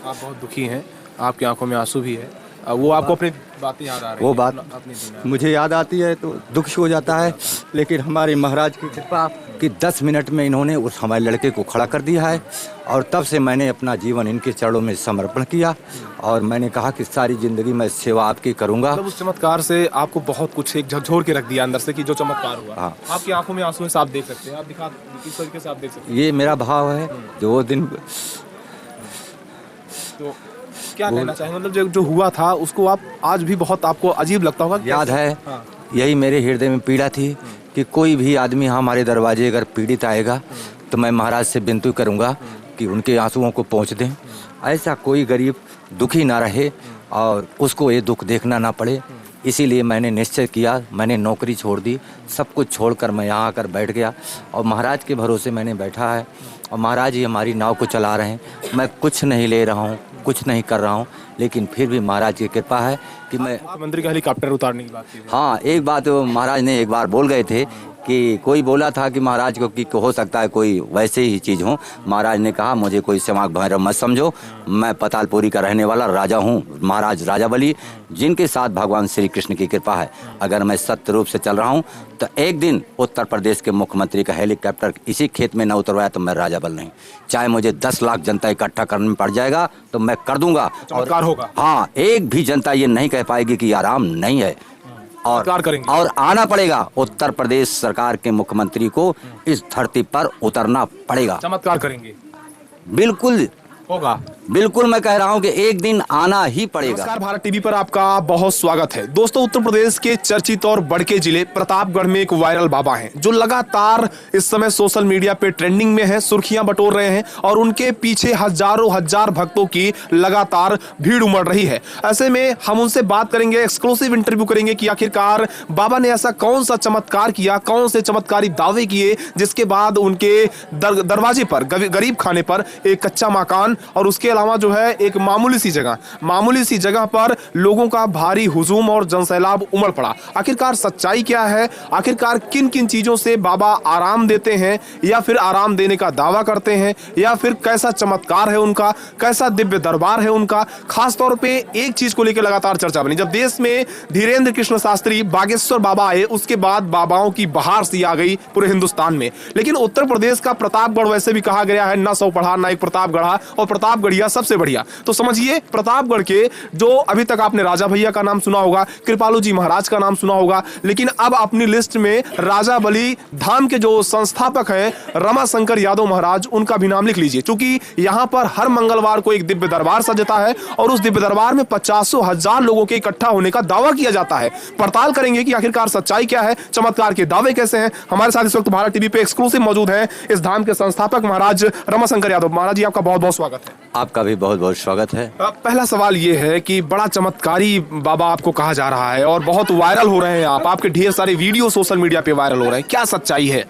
आप बहुत दुखी हैं, आपकी आंखों में आंसू भी है। वो आपको अपनी बातें याद आ रही वो हैं, बात अपनी दुनिया। मुझे याद आती है तो दुख हो जाता है, लेकिन हमारे महाराज की कृपा कि 10 मिनट में इन्होंने उस हमारे लड़के को खड़ा कर दिया है। और तब से मैंने अपना जीवन इनके चरणों में समर्पण किया और मैंने कहा कि सारी ज़िंदगी मैं सेवा आपकी करूँगा। मतलब उस चमत्कार से आपको बहुत कुछ एक झकझोर के रख दिया अंदर से कि जो चमत्कार हुआ। हाँ। आपकी आंखों में आंसू हैं, आप देख सकते हैं, आप दिखा किस तरीके से आप देख सकते हैं। ये मेरा भाव है जो वो दिन तो क्या कहना चाहेंगे, मतलब जो हुआ था उसको आप आज भी बहुत आपको अजीब लगता होगा? याद है। हाँ। यही मेरे हृदय में पीड़ा थी कि कोई भी आदमी हमारे दरवाजे अगर पीड़ित आएगा तो मैं महाराज से विनती करूंगा कि उनके आंसुओं को पहुंच दें। ऐसा कोई गरीब दुखी ना रहे और उसको ये दुख देखना ना पड़े। इसीलिए मैंने निश्चय किया, मैंने नौकरी छोड़ दी, सब कुछ छोड़कर मैं यहाँ आकर बैठ गया और महाराज के भरोसे मैंने बैठा है और महाराज ही हमारी नाव को चला रहे हैं। मैं कुछ नहीं ले रहा हूँ, कुछ नहीं कर रहा हूँ, लेकिन फिर भी महाराज की कृपा है कि मैं मुख्यमंत्री का हेलीकॉप्टर उतारने की बात की। हाँ, एक बात महाराज ने एक बार बोल गए थे कि कोई बोला था कि महाराज को कि हो सकता है कोई वैसे ही चीज़ हो। महाराज ने कहा मुझे कोई सेवाक भैरव मत समझो, मैं पतालपुरी का रहने वाला राजा हूँ, महाराज राजा बली, जिनके साथ भगवान श्री कृष्ण की कृपा है। अगर मैं सत्य रूप से चल रहा हूँ तो एक दिन उत्तर प्रदेश के मुख्यमंत्री का हेलीकॉप्टर इसी खेत में न उतरवाया तो मैं राजा बल नहीं। चाहे मुझे 10 लाख जनता इकट्ठा करने में पड़ जाएगा तो मैं कर दूंगा। चमत्कार होगा। हाँ, एक भी जनता ये नहीं कह पाएगी कि आराम नहीं है। और आना पड़ेगा, उत्तर प्रदेश सरकार के मुख्यमंत्री को इस धरती पर उतरना पड़ेगा। चमत्कार करेंगे, बिल्कुल होगा। बिल्कुल मैं कह रहा हूं कि एक दिन आना ही पड़ेगा। नमस्कार, भारत टीवी पर आपका बहुत स्वागत है। दोस्तों, उत्तर प्रदेश के चर्चित और बड़के जिले प्रतापगढ़ में एक वायरल बाबा हैं जो लगातार इस समय सोशल मीडिया पे ट्रेंडिंग में है, सुर्खियां बटोर रहे हैं और उनके पीछे हजारों हजार भक्तों की लगातार भीड़ उमड़ रही है। ऐसे में हम उनसे बात करेंगे, एक्सक्लूसिव इंटरव्यू करेंगे कि आखिरकार बाबा ने ऐसा कौन सा चमत्कार किया, कौन से चमत्कारी दावे किए जिसके बाद उनके दरवाजे पर, गरीब खाने पर एक कच्चा मकान और उसके अलावा जो है एक मामूली सी जगह पर लोगों का भारी हुजूम और जनसैलाब उमड़ पड़ा। आखिरकार सच्चाई क्या है, आखिरकार किन किन चीजों से बाबा आराम देते हैं या फिर आराम देने का दावा करते हैं, या फिर कैसा चमत्कार है उनका, कैसा दिव्य दरबार है उनका। खास तौर पे एक चीज को लेकर लगातार चर्चा बनी। जब देश में धीरेन्द्र कृष्ण शास्त्री बागेश्वर बाबा आए उसके बाद बाबाओं की बहार सी आ गई पूरे हिंदुस्तान में। लेकिन उत्तर प्रदेश का प्रतापगढ़ वैसे भी कहा गया है, ना सौ पढ़ा ना एक प्रताप गढ़ा और प्रतापगढ़िया सबसे बढ़िया। तो समझिए, प्रतापगढ़ के जो अभी तक आपने राजा भैया का नाम सुना होगा, कृपालू जी महाराज का नाम सुना होगा, लेकिन अब अपनी लिस्ट में राजा बली धाम के जो संस्थापक हैं रमाशंकर यादव महाराज, उनका भी नाम लिख लीजिए, क्योंकि यहां पर हर मंगलवार को एक दिव्य दरबार सजता है और उस दिव्य दरबार में 50,000 लोगों के इकट्ठा होने का दावा किया जाता है। पड़ताल करेंगे कि आखिरकार सच्चाई क्या है, चमत्कार के दावे कैसे हैं। हमारे साथ इस वक्त भारत टीवी पे एक्सक्लूसिव मौजूद हैं इस धाम के संस्थापक महाराज रमाशंकर यादव। महाराज जी, आपका बहुत बहुत स्वागत है। आपका भी बहुत बहुत स्वागत है। पहला सवाल ये है कि बड़ा चमत्कारी बाबा आपको कहा जा रहा है और बहुत वायरल हो रहे हैं आपके ढेर सारे वीडियो सोशल मीडिया पे वायरल हो रहे हैं, क्या सच्चाई है?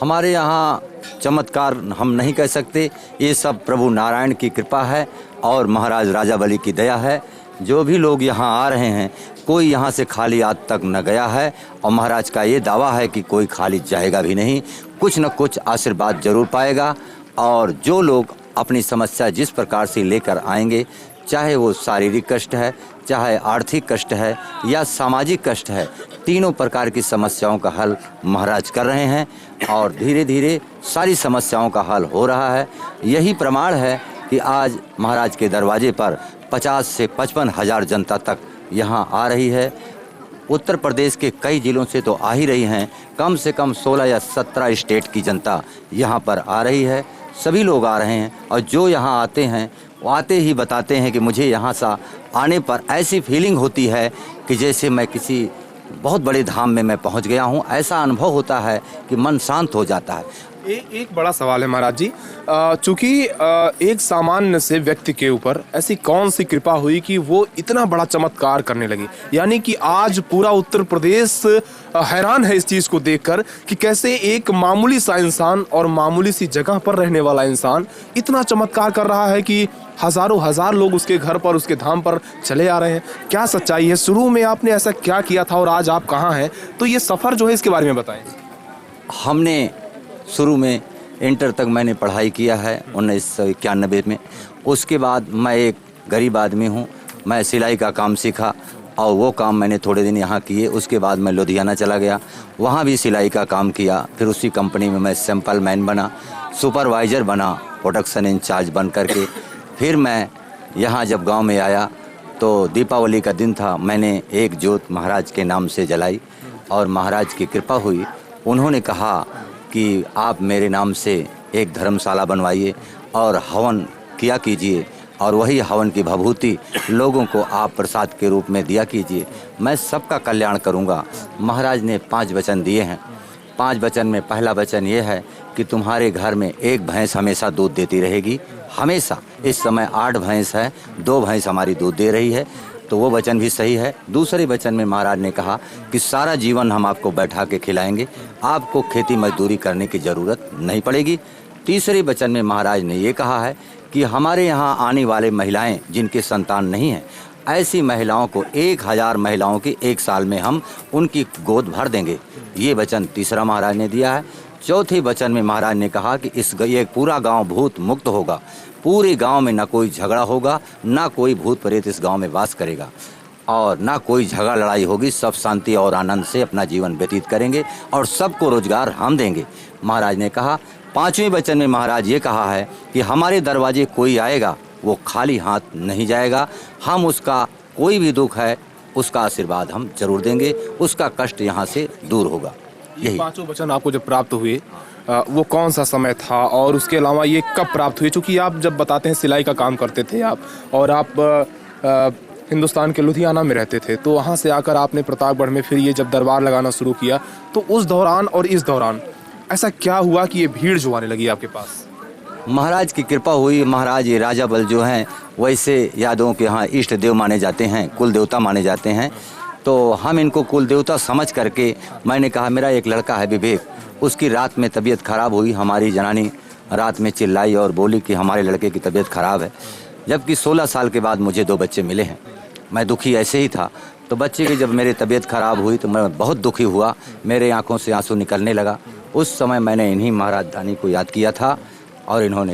हमारे यहाँ चमत्कार हम नहीं कह सकते, ये सब प्रभु नारायण की कृपा है और महाराज राजा बली की दया है। जो भी लोग यहाँ आ रहे हैं कोई यहाँ से खाली आज तक न गया है और महाराज का ये दावा है कि कोई खाली जाएगा भी नहीं, कुछ न कुछ आशीर्वाद जरूर पाएगा। और जो लोग अपनी समस्या जिस प्रकार से लेकर आएंगे, चाहे वो शारीरिक कष्ट है, चाहे आर्थिक कष्ट है या सामाजिक कष्ट है, तीनों प्रकार की समस्याओं का हल महाराज कर रहे हैं और धीरे धीरे सारी समस्याओं का हल हो रहा है। यही प्रमाण है कि आज महाराज के दरवाजे पर 50 से 55 हज़ार जनता तक यहाँ आ रही है। उत्तर प्रदेश के कई जिलों से तो आ ही रही हैं, कम से कम 16 या 17 स्टेट की जनता यहाँ पर आ रही है। सभी लोग आ रहे हैं और जो यहाँ आते हैं वो आते ही बताते हैं कि मुझे यहाँ सा आने पर ऐसी फीलिंग होती है कि जैसे मैं किसी बहुत बड़े धाम में मैं पहुँच गया हूँ। ऐसा अनुभव होता है कि मन शांत हो जाता है। एक बड़ा सवाल है महाराज जी, चूंकि एक सामान्य से व्यक्ति के ऊपर ऐसी कौन सी कृपा हुई कि वो इतना बड़ा चमत्कार करने लगी, यानी कि आज पूरा उत्तर प्रदेश हैरान है इस चीज को देखकर कि कैसे एक मामूली सा इंसान और मामूली सी जगह पर रहने वाला इंसान इतना चमत्कार कर रहा है कि हजारों हजार लोग उसके घर पर, उसके धाम पर चले आ रहे हैं। क्या सच्चाई है? शुरू में आपने ऐसा क्या किया था और आज आप कहाँ हैं? तो ये सफर जो है इसके बारे में बताएं। हमने शुरू में इंटर तक मैंने पढ़ाई किया है 1991 में। उसके बाद मैं एक गरीब आदमी हूँ, मैं सिलाई का काम सीखा और वो काम मैंने थोड़े दिन यहाँ किए। उसके बाद मैं लुधियाना चला गया, वहाँ भी सिलाई का काम किया। फिर उसी कंपनी में मैं सैंपल मैन बना, सुपरवाइज़र बना, प्रोडक्शन इंचार्ज बन करके। फिर मैं यहाँ जब गांव में आया तो दीपावली का दिन था, मैंने एक जोत महाराज के नाम से जलाई और महाराज की कृपा हुई। उन्होंने कहा कि आप मेरे नाम से एक धर्मशाला बनवाइए और हवन किया कीजिए और वही हवन की भभूति लोगों को आप प्रसाद के रूप में दिया कीजिए, मैं सबका कल्याण करूंगा। महाराज ने 5 वचन दिए हैं। 5 वचन में पहला वचन ये है कि तुम्हारे घर में एक भैंस हमेशा दूध देती रहेगी, हमेशा। इस समय 8 भैंस है, 2 भैंस हमारी दूध दे रही है, तो वो वचन भी सही है। दूसरे वचन में महाराज ने कहा कि सारा जीवन हम आपको बैठा के खिलाएंगे, आपको खेती मजदूरी करने की ज़रूरत नहीं पड़ेगी। तीसरे वचन में महाराज ने ये कहा है कि हमारे यहाँ आने वाले महिलाएं जिनके संतान नहीं हैं, ऐसी महिलाओं को 1000 महिलाओं की 1 साल में हम उनकी गोद भर देंगे। ये वचन तीसरा महाराज ने दिया है। चौथे वचन में महाराज ने कहा कि ये पूरा गांव भूत मुक्त होगा, पूरे गांव में ना कोई झगड़ा होगा, ना कोई भूत प्रेत इस गांव में वास करेगा और ना कोई झगड़ा लड़ाई होगी। सब शांति और आनंद से अपना जीवन व्यतीत करेंगे और सबको रोजगार हम देंगे, महाराज ने कहा। 5वें वचन में महाराज ये कहा है कि हमारे दरवाजे कोई आएगा वो खाली हाथ नहीं जाएगा, हम उसका कोई भी दुख है उसका आशीर्वाद हम जरूर देंगे, उसका कष्ट यहाँ से दूर होगा। यही 5 वचन आपको जब प्राप्त हुए वो कौन सा समय था और उसके अलावा ये कब प्राप्त हुए? क्योंकि आप जब बताते हैं सिलाई का काम करते थे आप, और आप हिंदुस्तान के लुधियाना में रहते थे, तो वहाँ से आकर आपने प्रतापगढ़ में फिर ये जब दरबार लगाना शुरू किया, तो उस दौरान और इस दौरान ऐसा क्या हुआ कि ये भीड़ जो आने लगी आपके पास? महाराज की कृपा हुई। महाराज ये राजा बल जो हैं वैसे यादवों के यहाँ इष्ट देव माने जाते हैं, कुल देवता माने जाते हैं, तो हम इनको कुल देवता समझ करके मैंने कहा मेरा एक लड़का है विवेक, उसकी रात में तबीयत खराब हुई। हमारी जनानी रात में चिल्लाई और बोली कि हमारे लड़के की तबीयत खराब है, जबकि 16 साल के बाद मुझे 2 बच्चे मिले हैं। मैं दुखी ऐसे ही था, तो बच्चे की जब मेरी तबीयत खराब हुई तो मैं बहुत दुखी हुआ, मेरे आंखों से आंसू निकलने लगा। उस समय मैंने इन्हीं महाराज दानी को याद किया था और इन्होंने।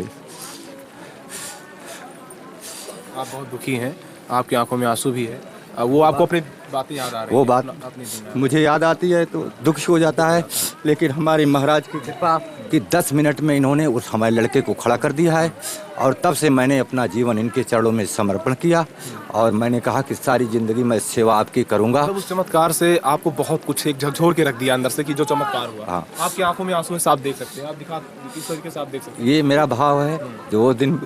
आप बहुत दुखी हैं, आपकी आंखों में आंसू भी है, वो आपको अपनी बातें याद आ रही हैं? वो बात मुझे याद आती है तो दुख हो जाता है, लेकिन हमारे महाराज की कृपा कि 10 मिनट में इन्होंने उस हमारे लड़के को खड़ा कर दिया है और तब से मैंने अपना जीवन इनके चरणों में समर्पण किया और मैंने कहा कि सारी ज़िंदगी मैं सेवा आपकी करूँगा। उस चमत्कार से आपको बहुत कुछ एक झकझोर के रख दिया अंदर से कि जो चमत्कार हुआ। हाँ। आपकी आंखों में आंसू है, आप देख सकते हैं, आप दिखा किस तरीके से आप देख सकते हैं। ये मेरा भाव है जो वो दिन।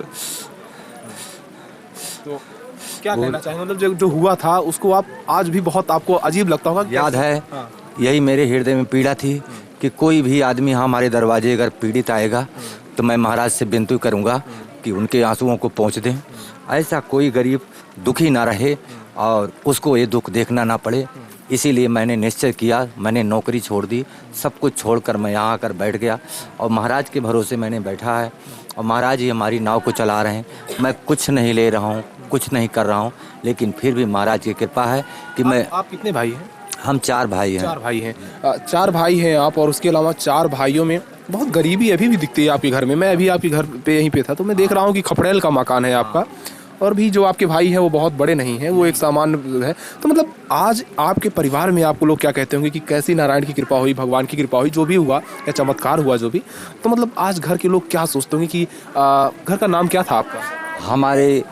तो क्या कहना चाहेंगे, मतलब जो हुआ था उसको आप आज भी बहुत आपको अजीब लगता होगा? याद है। हाँ। यही मेरे हृदय में पीड़ा थी कि कोई भी आदमी हमारे दरवाजे अगर पीड़ित आएगा तो मैं महाराज से विनती करूंगा कि उनके आंसुओं को पहुंच दें, ऐसा कोई गरीब दुखी ना रहे और उसको ये दुख देखना ना पड़े। इसीलिए मैंने निश्चय किया, मैंने नौकरी छोड़ दी, सब कुछ छोड़कर मैं यहाँ आकर बैठ गया और महाराज के भरोसे मैंने बैठा है और महाराज ही हमारी नाव को चला रहे हैं। मैं कुछ नहीं ले रहा हूँ, कुछ नहीं कर रहा हूँ, लेकिन फिर भी महाराज की कृपा है कि मैं। आप कितने भाई हैं? हम 4 भाई हैं। 4 भाई हैं। 4 भाई हैं आप, और उसके अलावा 4 भाइयों में बहुत गरीबी अभी भी दिखती है आपके घर में। मैं अभी आपके घर पे यहीं पे था तो मैं देख रहा हूँ कि खपड़ेल का मकान है आपका, और भी जो आपके भाई हैं वो बहुत बड़े नहीं हैं, वो एक सामान्य है। तो मतलब आज आपके परिवार में आपको लोग क्या कहते होंगे कि कैसी नारायण की कृपा हुई, भगवान की कृपा हुई, जो भी हुआ या चमत्कार हुआ जो भी, तो मतलब आज घर के लोग क्या सोचते होंगे कि घर का नाम क्या था आपका? हमारे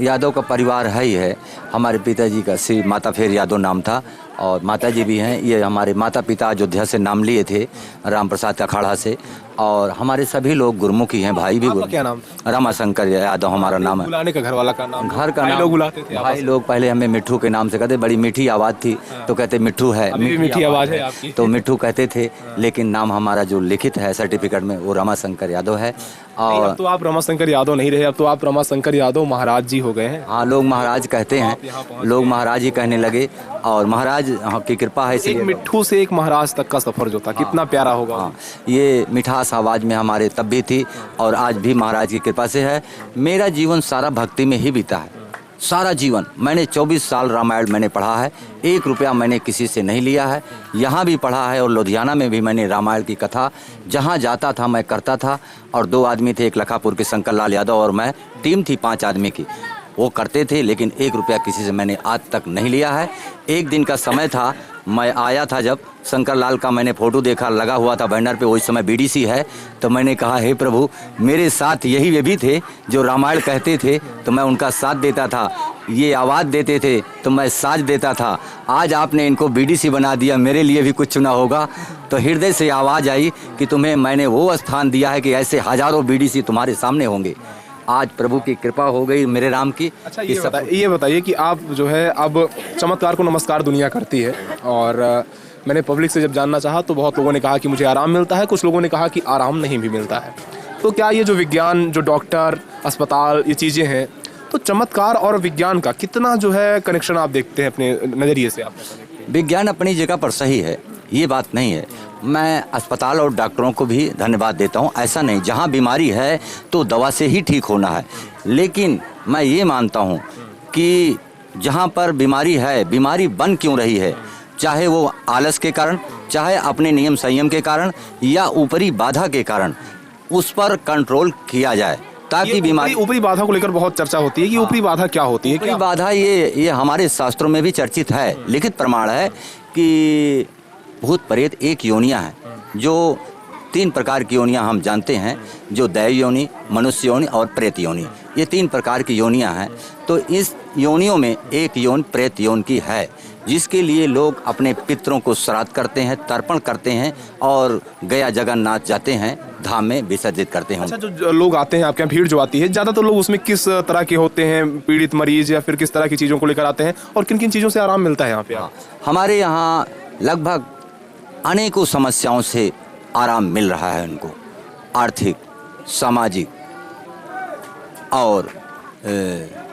यादव का परिवार है ही है। हमारे पिताजी का श्री माता फेर यादव नाम था और माताजी भी हैं। ये हमारे माता पिता अयोध्या से नाम लिए थे, राम प्रसाद अखाड़ा से, और हमारे सभी लोग गुरुमुखी हैं। भाई भी क्या नाम? रमाशंकर यादव हमारा नाम है। बुलाने का घर वाला का नाम? घर का नाम लोग बुलाते थे। भाई लोग पहले हमें मिट्ठू के नाम से कहते, बड़ी मीठी आवाज़ थी तो कहते मिट्ठू है, मीठी आवाज़ है आपकी, तो मिट्ठू कहते थे। लेकिन नाम हमारा जो लिखित है सर्टिफिकेट में वो रमाशंकर यादव है। और अब तो आप रमाशंकर यादव नहीं रहे, अब तो आप रमाशंकर यादव महाराज जी हो गए हैं। हाँ, लोग महाराज कहते हैं, लोग महाराज ही कहने लगे और महाराज की कृपा है। एक मिट्ठू से एक महाराज तक का सफर जो था कितना प्यारा होगा। हाँ, ये मिठास आवाज़ में हमारे तब भी थी और आज भी महाराज की कृपा से है। मेरा जीवन सारा भक्ति में ही बीता है, सारा जीवन मैंने 24 साल रामायण मैंने पढ़ा है, 1 रुपया मैंने किसी से नहीं लिया है। यहाँ भी पढ़ा है और लुधियाना में भी मैंने रामायण की कथा जहाँ जाता था मैं करता था। और 2 आदमी थे, एक लखापुर के शंकर लाल यादव और मैं, टीम थी 5 आदमी की, वो करते थे। लेकिन 1 रुपया किसी से मैंने आज तक नहीं लिया है। एक दिन का समय था, मैं आया था जब शंकर लाल का मैंने फ़ोटो देखा लगा हुआ था बैनर पे, उस समय बीडीसी है, तो मैंने कहा हे प्रभु, मेरे साथ यही वे भी थे जो रामायण कहते थे तो मैं उनका साथ देता था, ये आवाज़ देते थे तो मैं साथ देता था। आज आपने इनको बीडीसी बना दिया, मेरे लिए भी कुछ चुना होगा। तो हृदय से आवाज़ आई कि तुम्हें मैंने वो स्थान दिया है कि ऐसे हज़ारों बीडीसी तुम्हारे सामने होंगे। आज प्रभु की कृपा हो गई मेरे राम की। अच्छा, ये बताइए कि आप जो है अब चमत्कार को नमस्कार दुनिया करती है, और मैंने पब्लिक से जब जानना चाहा तो बहुत लोगों ने कहा कि मुझे आराम मिलता है, कुछ लोगों ने कहा कि आराम नहीं भी मिलता है। तो क्या ये जो विज्ञान, जो डॉक्टर, अस्पताल, ये चीज़ें हैं, तो चमत्कार और विज्ञान का कितना जो है कनेक्शन आप देखते हैं अपने नज़रिए से? आप विज्ञान अपनी जगह पर सही है, ये बात नहीं है। मैं अस्पताल और डॉक्टरों को भी धन्यवाद देता हूँ। ऐसा नहीं, जहाँ बीमारी है तो दवा से ही ठीक होना है। लेकिन मैं ये मानता हूँ कि जहाँ पर बीमारी है, बीमारी बन क्यों रही है, चाहे वो आलस के कारण, चाहे अपने नियम संयम के कारण या ऊपरी बाधा के कारण, उस पर कंट्रोल किया जाए ताकि बीमारी। ऊपरी बाधा को लेकर बहुत चर्चा होती है कि ऊपरी बाधा क्या होती है? ऊपरी बाधा ये हमारे शास्त्रों में भी चर्चित है, लिखित प्रमाण है कि भूत प्रेत एक योनियाँ हैं, जो 3 प्रकार की योनियाँ हम जानते हैं, जो दैव योनि, मनुष्य योनि और प्रेत योनि। ये 3 प्रकार की योनियाँ हैं। तो इस योनियों में एक योन प्रेत योन की है, जिसके लिए लोग अपने पितरों को श्राद्ध करते हैं, तर्पण करते हैं और गया जगन्नाथ जाते हैं, धाम में विसर्जित करते हैं। अच्छा, जो लोग आते हैं आपके यहाँ, भीड़ जो आती है, ज़्यादातर लोग उसमें किस तरह के होते हैं? पीड़ित मरीज या फिर किस तरह की चीज़ों को लेकर आते हैं, और किन किन चीज़ों से आराम मिलता है यहाँ पे? हमारे यहाँ लगभग अनेकों समस्याओं से आराम मिल रहा है उनको, आर्थिक, सामाजिक और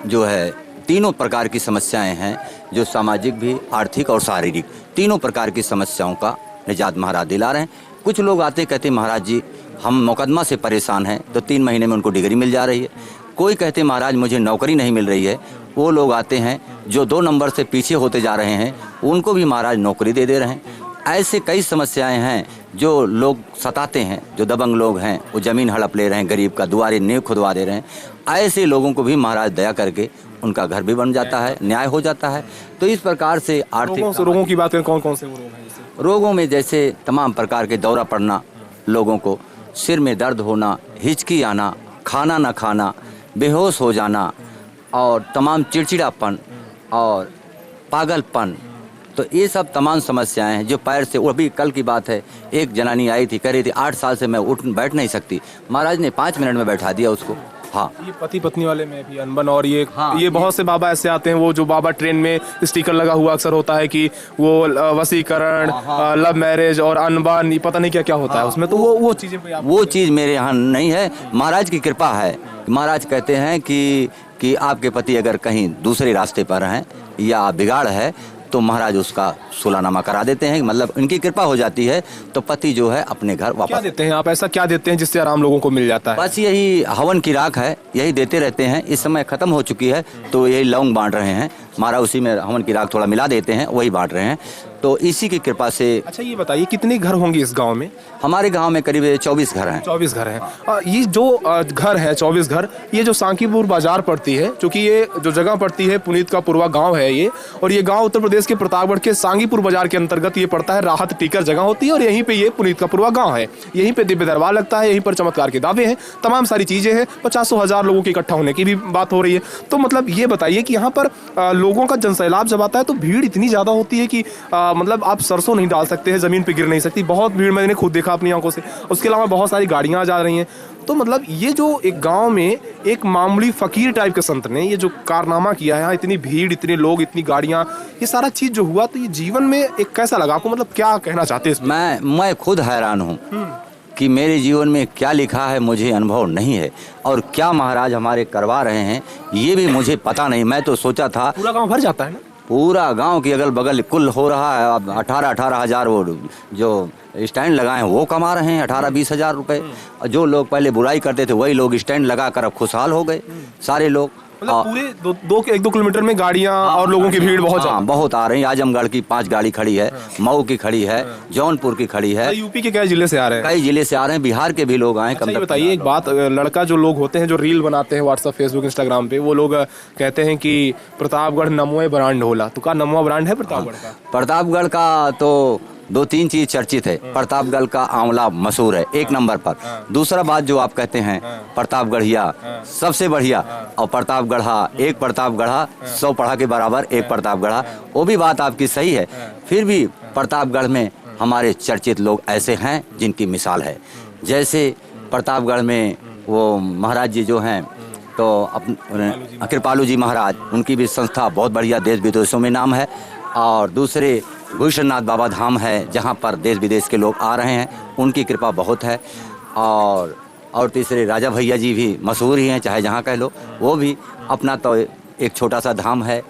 जो है तीनों प्रकार की समस्याएं हैं, जो सामाजिक भी, आर्थिक और शारीरिक, तीनों प्रकार की समस्याओं का निजात महाराज दिला रहे हैं। कुछ लोग आते कहते महाराज जी हम मुकदमा से परेशान हैं, तो 3 महीने में उनको डिग्री मिल जा रही है। कोई कहते महाराज मुझे नौकरी नहीं मिल रही है, वो लोग आते हैं। जो 2 नंबर से पीछे होते जा रहे हैं उनको भी महाराज नौकरी दे रहे हैं। ऐसे कई समस्याएं हैं जो लोग सताते हैं, जो दबंग लोग हैं, वो ज़मीन हड़प ले रहे हैं, गरीब का दुआरे नींव खुदवा दे रहे हैं। ऐसे लोगों को भी महाराज दया करके उनका घर भी बन जाता है, न्याय हो जाता है। तो इस प्रकार से आर्थिक रोगों की बात करें, कौन कौन से रोग हैं? रोगों में जैसे तमाम प्रकार के दौरा पड़ना, लोगों को सिर में दर्द होना, हिचकी आना, खाना न खाना, बेहोश हो जाना और तमाम चिड़चिड़ापन और पागलपन, तो ये सब तमाम समस्याएं हैं जो पैर से। वो अभी कल की बात है, एक जनानी आई थी, कह रही थी 8 साल से मैं उठ बैठ नहीं सकती, महाराज ने 5 मिनट में बैठा दिया उसको। हाँ, ये पति पत्नी वाले में भी अनबन, और ये हाँ, ये बहुत से बाबा ऐसे आते हैं, वो जो बाबा ट्रेन में स्टिकर लगा हुआ अक्सर होता है कि वो वसीकरण, लव मैरिज और अनबन, ये पता नहीं क्या क्या होता है उसमें। तो वो चीज़ें वो चीज़ मेरे यहाँ नहीं है। महाराज की कृपा है। महाराज कहते हैं कि आपके पति अगर कहीं दूसरे रास्ते पर हैं या बिगाड़ है तो महाराज उसका सुलहनामा करा देते हैं, मतलब इनकी कृपा हो जाती है तो पति जो है अपने घर वापस। क्या देते हैं आप, ऐसा क्या देते हैं जिससे आराम लोगों को मिल जाता है? बस यही हवन की राख है, यही देते रहते हैं। इस समय खत्म हो चुकी है तो यही लौंग बांट रहे हैं, महाराज उसी में हवन की राख थोड़ा मिला देते हैं, वही बांट रहे हैं। तो इसी की कृपा से। अच्छा, ये बताइए कितने घर होंगे इस गांव में? हमारे गांव में करीब 24 घर हैं। 24 घर हैं। ये जो घर है 24 घर, ये जो सांकीपुर बाजार पड़ती है, क्योंकि ये जो जगह पड़ती है पुनीत का पूर्वा गांव है ये, और ये गांव उत्तर प्रदेश के प्रतापगढ़ के सांकीपुर बाजार के अंतर्गत ये पड़ता है। राहत टीकर जगह होती है और यहीं पे ये पुनीत का पूर्वा गांव है। यहीं पे दिव्य दरबार लगता है, यहीं पर चमत्कार के दावे हैं, तमाम सारी चीजें हैं। 50,000 लोगों के इकट्ठा होने की भी बात हो रही है। तो मतलब ये बताइए कि यहाँ पर लोगों का जनसैलाब जब आता है तो भीड़ इतनी ज्यादा होती है कि मतलब आप सरसों नहीं डाल सकते हैं, जमीन पे गिर नहीं सकती, बहुत भीड़ मैंने खुद देखा अपनी आंखों से। उसके अलावा बहुत सारी गाड़ियां जा रही हैं। तो मतलब ये जो एक गांव में एक मामूली फकीर टाइप के संत ने ये जो कारनामा किया है, इतनी भीड़, इतने लोग, इतनी गाड़ियां, ये सारा चीज जो हुआ, तो ये जीवन में एक कैसा लगा आपको? मतलब क्या कहना चाहते हैं? मैं खुद हैरान हूँ कि मेरे जीवन में क्या लिखा है, मुझे अनुभव नहीं है, और क्या महाराज हमारे करवा रहे हैं ये भी मुझे पता नहीं। मैं तो सोचा था पूरा गांव भर जाता है ना, पूरा गांव की अगल बगल कुल हो रहा है। अब 18 हज़ार वो जो स्टैंड लगाए हैं वो कमा रहे हैं 18-20 हज़ार रुपये। जो लोग पहले बुराई करते थे वही लोग स्टैंड लगा कर अब खुशहाल हो गए सारे लोग। मतलब पूरे एक दो किलोमीटर में गाड़ियां और लोगों की भीड़ बहुत हाँ, बहुत आ रही है। आजमगढ़ की 5 गाड़ी खड़ी है, मऊ की खड़ी है, जौनपुर की खड़ी है। यूपी के कई जिले से आ रहे हैं? कई जिले से आ रहे हैं, बिहार के भी लोग आए। अच्छा, ये बताइए एक बात, लड़का जो लोग होते हैं जो रील बनाते हैं व्हाट्सएप, फेसबुक, इंस्टाग्राम पे, वो लोग कहते हैं कि प्रतापगढ़ नमोए ब्रांड होला, तो का नमवा ब्रांड है प्रतापगढ़ का? प्रतापगढ़ का तो 2-3 चीज चर्चित है। प्रतापगढ़ का आंवला मशहूर है 1 नंबर पर। दूसरा बात जो आप कहते हैं प्रतापगढ़िया सबसे बढ़िया, और प्रतापगढ़ा, एक प्रतापगढ़ा 100 पढ़ा के बराबर एक प्रतापगढ़ा, वो भी बात आपकी सही है। फिर भी प्रतापगढ़ में हमारे चर्चित लोग ऐसे हैं जिनकी मिसाल है। जैसे प्रतापगढ़ में वो महाराज जी जो हैं, तो कृपालू जी महाराज, उनकी भी संस्था बहुत बढ़िया, देश विदेशों में नाम है। और दूसरे भूषणनाथ बाबा धाम है, जहाँ पर देश विदेश के लोग आ रहे हैं, उनकी कृपा बहुत है। और तीसरे राजा भैया जी भी मशहूर ही हैं, चाहे जहाँ कह लो। वो भी अपना तो एक छोटा सा धाम है,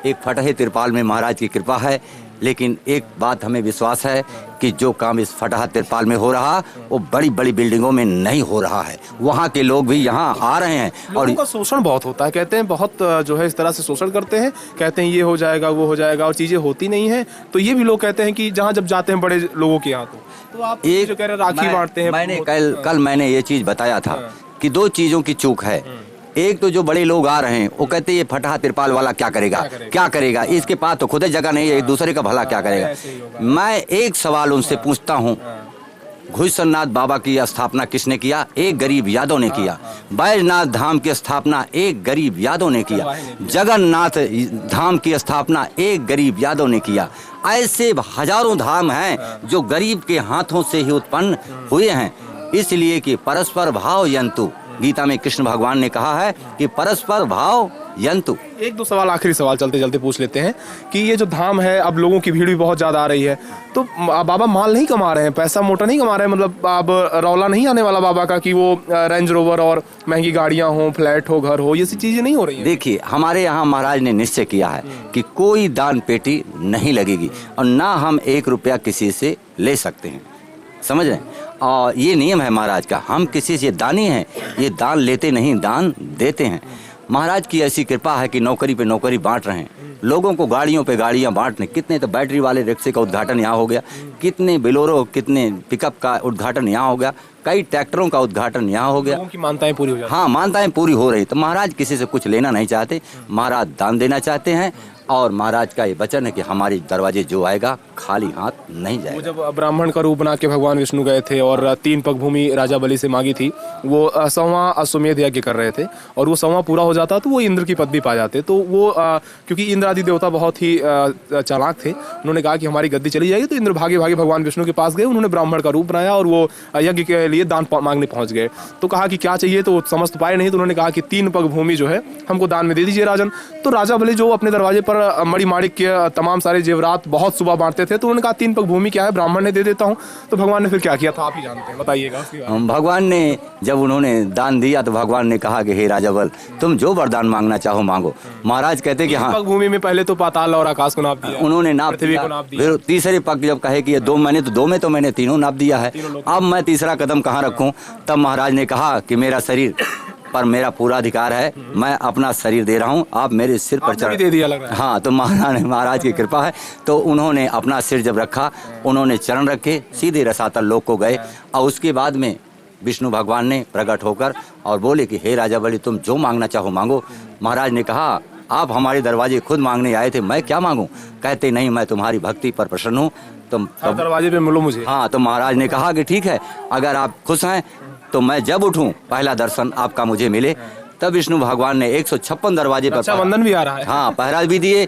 एक फटहे तिरपाल में महाराज की कृपा है। लेकिन एक बात हमें विश्वास है कि जो काम इस फटहा तिरपाल में हो रहा, वो बड़ी बड़ी बिल्डिंगों में नहीं हो रहा है। वहाँ के लोग भी यहाँ आ रहे हैं। और लोगों का शोषण बहुत होता है, कहते हैं बहुत जो है इस तरह से शोषण करते हैं, कहते हैं ये हो जाएगा वो हो जाएगा, और चीजें होती नहीं है। तो ये भी लोग कहते हैं कि जहाँ जब जाते हैं बड़े लोगों के यहाँ, तो आप एक जो कह रहे हैं राखी बांटते हैं। मैंने कल मैंने ये चीज बताया था कि 2 चीजों की चूक है। एक तो जो बड़े लोग आ रहे हैं वो कहते हैं ये फटहा तिरपाल वाला क्या करेगा, इसके पास तो खुद जगह नहीं है, एक दूसरे का भला क्या करेगा। मैं एक सवाल उनसे पूछता हूँ, घुसरनाथ बाबा की स्थापना किसने किया? एक गरीब यादव ने किया। बैजनाथ धाम की स्थापना एक गरीब यादव ने किया। जगन्नाथ धाम की स्थापना एक गरीब यादव ने किया। ऐसे हजारों धाम हैं जो गरीब के हाथों से ही उत्पन्न हुए हैं। इसलिए कि परस्पर भाव यंतु, गीता में कृष्ण भगवान ने कहा है कि परस्पर भाव यंतु। एक दो सवाल, आखिरी सवाल चलते चलते पूछ लेते हैं कि ये जो धाम है, अब लोगों की भीड़ भी बहुत ज्यादा आ रही है, तो बाबा माल नहीं कमा रहे हैं, पैसा मोटा नहीं कमा रहे हैं, मतलब अब रौला नहीं आने वाला बाबा का कि वो रेंज रोवर और महंगी गाड़ियां हो, फ्लैट हो, घर हो, ये सी चीजें नहीं हो रही है? देखिए, हमारे यहाँ महाराज ने निश्चय किया है कि कोई दान पेटी नहीं लगेगी और ना हम 1 रुपया किसी से ले सकते हैं, समझ रहे हैं। और ये नियम है महाराज का, हम किसी से दानी हैं, ये दान लेते नहीं, दान देते हैं। महाराज की ऐसी कृपा है कि नौकरी पे नौकरी बांट रहे हैं, लोगों को गाड़ियों पे गाड़ियां बांटने। कितने तो बैटरी वाले रिक्शे का उद्घाटन यहाँ हो गया, कितने बोलेरो, कितने पिकअप का उद्घाटन यहाँ हो गया, कई ट्रैक्टरों का उद्घाटन यहाँ हो गया। लोगों की मानताएं पूरी हो जाती। हाँ, मानताएं पूरी हो रही। तो महाराज किसी से कुछ लेना नहीं चाहते, महाराज दान देना चाहते हैं। और महाराज का ये वचन है कि हमारे दरवाजे जो आएगा खाली हाथ नहीं जाएगा। वो जब ब्राह्मण का रूप बना के भगवान विष्णु गए थे और 3 पग भूमि राजा बलि से मांगी थी, वो 100वां अश्वमेध यज्ञ कर रहे थे, और वो 100वां पूरा हो जाता तो वो इंद्र की पदवी पा जाते। तो वो क्योंकि इंद्र आदि देवता बहुत ही चालाक थे, उन्होंने कहा कि हमारी गद्दी चली जाएगी। तो इंद्र भागे भागे भगवान विष्णु के पास गए, उन्होंने ब्राह्मण का रूप बनाया और वो यज्ञ के लिए दान मांगने पहुंच गए। तो कहा कि क्या चाहिए, तो समझ पाए नहीं, तो उन्होंने कहा कि 3 पग भूमि जो है हमको दान में दे दीजिए राजन। तो राजा बलि जो अपने दरवाजे पर मणि माणिक के तमाम सारे जेवरात बहुत सुबह बांटते थे, तो उन्होंने कहा 3 पग भूमि क्या है, ब्राह्मण ने दे देता हूँ। तो भगवान ने फिर क्या किया था, आप ही जानते हैं, बताइएगा। भगवान ने जब उन्होंने दान दिया तो भगवान ने कहा कि हे राजा बल, तुम जो वरदान मांगना चाहो मांगो। महाराज कहते कि हाँ, पग भूमि में पहले तो पाताल और आकाश को नाप दिया, उन्होंने नाप दिया। फिर तीसरे पग जब कहे कि ये 2 महीने, तो 2 में तो मैंने 3 नाप दिया है, अब मैं तीसरा कदम कहाँ रखूं? तब महाराज ने कहा कि मेरा शरीर पर मेरा पूरा अधिकार है, मैं अपना शरीर दे रहा हूँ, आप मेरे सिर पर चढ़ दे दिया लग रहा है। हाँ, तो महाराज की कृपा है। तो उन्होंने अपना सिर जब रखा, उन्होंने चरण रखे, सीधे रसातल लोक को गए। और उसके बाद में विष्णु भगवान ने प्रकट होकर और बोले कि हे राजा बलि, तुम जो मांगना चाहो मांगो। महाराज ने कहा आप हमारे दरवाजे खुद मांगने आए थे, मैं क्या मांगूं? कहते नहीं, मैं तुम्हारी भक्ति पर प्रसन्न हूँ, तुम दरवाजे पे मिलो मुझे। हाँ, तो महाराज ने कहा कि ठीक है, अगर आप खुश हैं तो मैं जब उठूं पहला दर्शन आपका मुझे मिले। तब विष्णु भगवान ने 156 दरवाजे पर रक्षाबंधन भी आ रहा है, हाँ, पहरा भी दिए।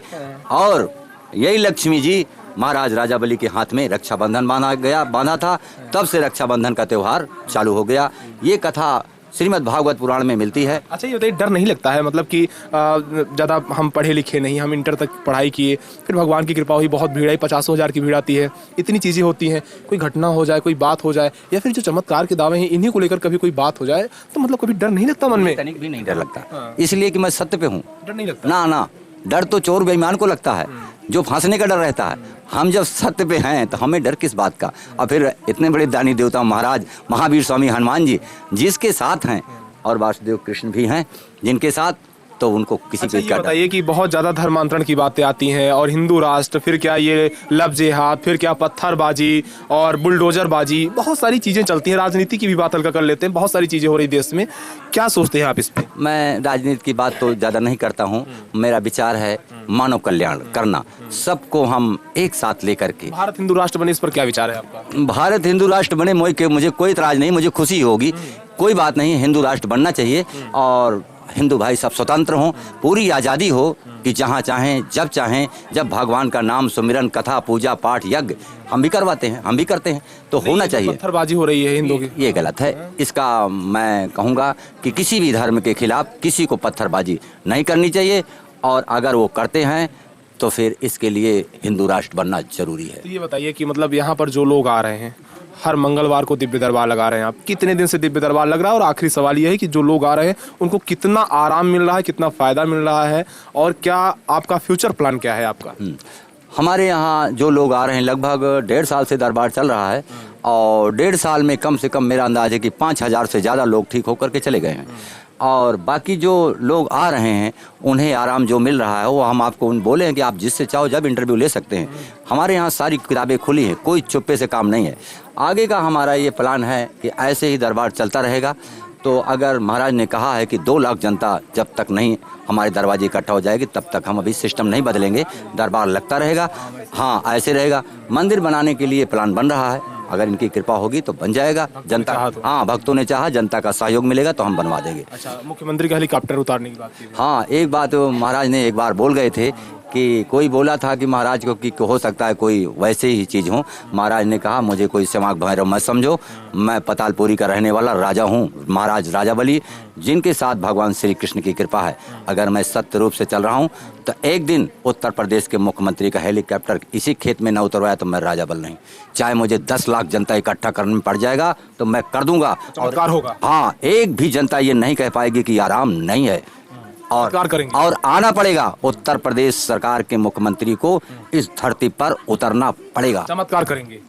और यही लक्ष्मी जी महाराज राजा बलि के हाथ में रक्षाबंधन बांधा था, तब से रक्षाबंधन का त्योहार चालू हो गया। ये कथा श्रीमद् भागवत पुराण में मिलती है। अच्छा, ये बताइए, डर नहीं लगता है, मतलब कि ज़्यादा हम पढ़े लिखे नहीं, हम इंटर तक पढ़ाई किए, फिर भगवान की कृपा हुई, बहुत भीड़ आई, 50,000 की भीड़ आती है, इतनी चीज़ें होती हैं, कोई घटना हो जाए, कोई बात हो जाए, या फिर जो चमत्कार के दावे हैं इन्हीं को लेकर कभी कोई बात हो जाए, तो मतलब कभी डर नहीं लगता मन में? तनिक भी नहीं डर लगता, इसलिए कि मैं सत्य पे हूँ। डर नहीं लगता? ना, डर तो चोर बेईमान को लगता है, जो फांसने का डर रहता है। हम जब सत्य पे हैं तो हमें डर किस बात का? और फिर इतने बड़े दानी देवता महाराज महावीर स्वामी हनुमान जी जिसके साथ हैं, और वासुदेव कृष्ण भी हैं जिनके साथ, तो उनको किसी अच्छा, पे ये क्या बताइए कि बहुत ज़्यादा धर्मांतरण की बातें आती हैं और हिंदू राष्ट्र, फिर क्या ये लब जिहाद, फिर क्या पत्थरबाजी और बुलडोजरबाजी, बहुत सारी चीज़ें चलती हैं। राजनीति की भी बात हल्का कर लेते हैं, बहुत सारी चीज़ें हो रही देश में, क्या सोचते हैं आप इस पे? मैं राजनीति की बात तो ज़्यादा नहीं करता हूँ। मेरा विचार है मानव कल्याण करना, सबको हम एक साथ लेकर के। भारत हिंदू राष्ट्र बने, इस पर क्या विचार है आपका? भारत हिंदू राष्ट्र बने, मुझे कोई इतराज नहीं, मुझे खुशी होगी, कोई बात नहीं, हिंदू राष्ट्र बनना चाहिए और हिंदू भाई सब स्वतंत्र हों, पूरी आज़ादी हो कि जहाँ चाहें जब भगवान का नाम सुमिरन, कथा, पूजा पाठ, यज्ञ हम भी करवाते हैं, हम भी करते हैं, तो होना चाहिए। पत्थरबाजी हो रही है हिंदू की, ये गलत है। इसका मैं कहूँगा कि किसी भी धर्म के खिलाफ किसी को पत्थरबाजी नहीं करनी चाहिए और अगर वो करते हैं तो फिर इसके लिए हिंदू राष्ट्र बनना जरूरी है। तो ये बताइए कि मतलब यहाँ पर जो लोग आ रहे हैं, हर मंगलवार को दिव्य दरबार लगा रहे हैं, आप कितने दिन से दिव्य दरबार लग रहा है? और आखिरी सवाल ये है कि जो लोग आ रहे हैं उनको कितना आराम मिल रहा है, कितना फ़ायदा मिल रहा है और क्या आपका फ्यूचर प्लान क्या है आपका? हमारे यहाँ जो लोग आ रहे हैं, लगभग 1.5 साल से दरबार चल रहा है और 1.5 साल में कम से कम मेरा अंदाज़ है कि 5,000 से ज़्यादा लोग ठीक होकर के चले गए हैं और बाकी जो लोग आ रहे हैं उन्हें आराम जो मिल रहा है वो हम आपको बोले हैं कि आप जिससे चाहो जब इंटरव्यू ले सकते हैं। हमारे यहाँ सारी किताबें खुली हैं, कोई चुप्पे से काम नहीं है। आगे का हमारा ये प्लान है कि ऐसे ही दरबार चलता रहेगा। तो अगर महाराज ने कहा है कि 2 लाख जनता जब तक नहीं हमारे दरवाजे इकट्ठा हो जाएगी तब तक हम अभी सिस्टम नहीं बदलेंगे, दरबार लगता रहेगा। हाँ, ऐसे रहेगा। मंदिर बनाने के लिए प्लान बन रहा है, अगर इनकी कृपा होगी तो बन जाएगा। जनता, हाँ, भक्तों ने चाहा, जनता का सहयोग मिलेगा तो हम बनवा देंगे। अच्छा, मुख्यमंत्री का हेलीकॉप्टर उतारने की बात की। हाँ, एक बात महाराज ने एक बार बोल गए थे कि कोई बोला था कि महाराज को कि हो सकता है कोई वैसे ही चीज़ हो। महाराज ने कहा मुझे कोई सेवाक भैरव मत समझो, मैं पतालपुरी का रहने वाला राजा हूँ, महाराज राजा बलि, जिनके साथ भगवान श्री कृष्ण की कृपा है। अगर मैं सत्य रूप से चल रहा हूँ तो एक दिन उत्तर प्रदेश के मुख्यमंत्री का हेलीकॉप्टर इसी खेत में न उतरवाया तो मैं राजा बल नहीं। चाहे मुझे 10 लाख जनता इकट्ठा करने में पड़ जाएगा तो मैं कर दूंगा। चमत्कार होगा। हाँ, एक भी जनता ये नहीं कह पाएगी कि आराम नहीं है और आना पड़ेगा। उत्तर प्रदेश सरकार के मुख्यमंत्री को इस धरती पर उतरना पड़ेगा। चमत्कार करेंगे,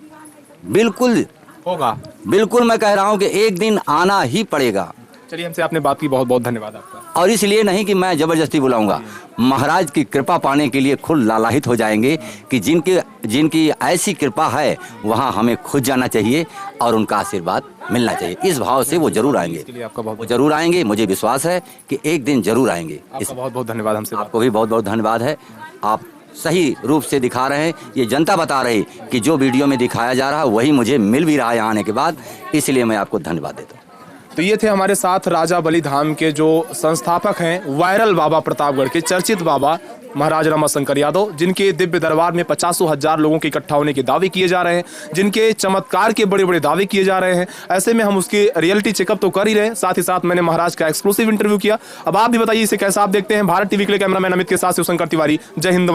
बिल्कुल होगा। बिल्कुल, मैं कह रहा हूँ कि एक दिन आना ही पड़ेगा। चलिए, हमसे आपने बात की, बहुत बहुत धन्यवाद आपका। और इसलिए नहीं कि मैं जबरदस्ती बुलाऊंगा, महाराज की कृपा पाने के लिए खुद लालायित हो जाएंगे कि जिनकी ऐसी कृपा है वहाँ हमें खुद जाना चाहिए और उनका आशीर्वाद मिलना चाहिए। इस भाव से वो जरूर आएंगे, वो जरूर आएंगे। मुझे विश्वास है कि एक दिन जरूर आएंगे। आपका बहुत बहुत धन्यवाद। हमसे आपको भी बहुत बहुत धन्यवाद है। आप सही रूप से दिखा रहे हैं, ये जनता बता रही कि जो वीडियो में दिखाया जा रहा है वही मुझे मिल भी रहा है आने के बाद, इसलिए मैं आपको धन्यवाद देता हूँ। तो ये थे हमारे साथ राजा बलि धाम के जो संस्थापक हैं, वायरल बाबा प्रतापगढ़ के चर्चित बाबा महाराज रमाशंकर यादव, जिनके दिव्य दरबार में 50,000 लोगों के इकट्ठा होने के दावे किए जा रहे हैं, जिनके चमत्कार के बड़े बड़े दावे किए जा रहे हैं। ऐसे में हम उसके रियलिटी चेकअप तो कर ही रहे हैं, साथ ही साथ मैंने महाराज का एक्सक्लूसिव इंटरव्यू किया। अब आप भी बताइए इसे कैसा आप देखते हैं। भारत टीवी के लिए कैमरामैन अमित के साथ शिवशंकर तिवारी। जय हिंद।